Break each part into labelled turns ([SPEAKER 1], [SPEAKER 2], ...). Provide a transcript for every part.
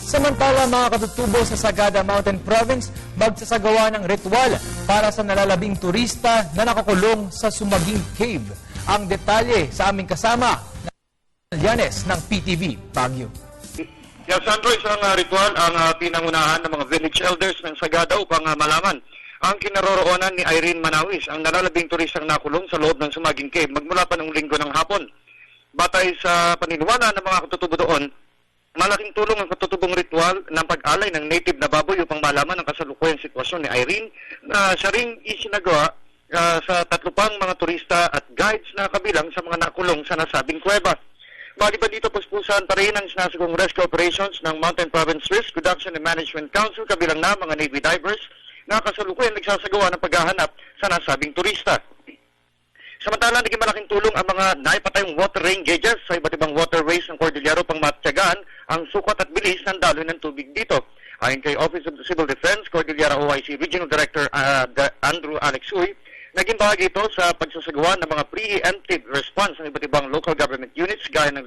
[SPEAKER 1] Samantala, mga katutubo sa Sagada Mountain Province magsasagawa ng ritual para sa nalalabing turista na nakakulong sa Sumaging Cave. Ang detalye sa aming kasama, Llanes ng PTV Baguio.
[SPEAKER 2] Yes, Sandro, isang ritual ang pinangunahan ng mga village elders ng Sagada upang malaman ang kinaroroonan ni Irene Manawis, ang nalalabing turistang nakulong sa loob ng Sumaging Cave magmula pa ng linggo ng hapon. Batay sa paniniwala ng mga katutubo doon, malaking tulong ang katutubong ritual ng pag-alay ng native na baboy upang malaman ang kasalukuyang sitwasyon ni Irene na siya ring isinagawa sa 3 pang mga turista at guides na kabilang sa mga nakulong sa nasabing kuweba. Maliban dito, puspusan pa rin ang sinasagong rescue operations ng Mountain Province Risk Reduction and Management Council kabilang na mga Navy divers na kasalukuyang nagsasagawa ng paghahanap sa nasabing turista. Samantala, naging malaking tulong ang mga naipatayong water rain gauges sa iba't ibang waterways ng Cordillera upang matyagaan ang sukat at bilis ng daloy ng tubig dito. Ayon kay Office of the Civil Defense, Cordillera OIC Regional Director Andrew Alex Uy, naging bahagi ito sa pagsasagawa ng mga preemptive response ng iba't ibang local government units gaya ng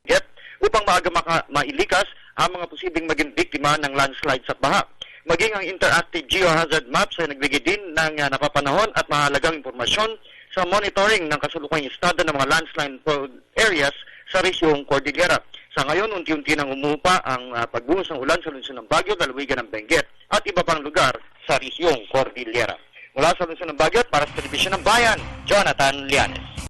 [SPEAKER 2] GET upang maaga mailikas ang mga posibleng maging biktima ng landslides at baha. Maging ang interactive geohazard maps ay nagbigay din ng napapanahon at mahalagang impormasyon sa monitoring ng kasalukuyang estado ng mga landslide prone areas sa resyong Cordillera. Sa ngayon, unti-unti nang umupa ang pagbuhos ng ulan sa lungsod ng Baguio, lalawigan ng Benguet at iba pang lugar sa resyong Cordillera. Mula sa lungsod ng Baguio, para sa Telebisyon ng Bayan, Jonathan Llanes.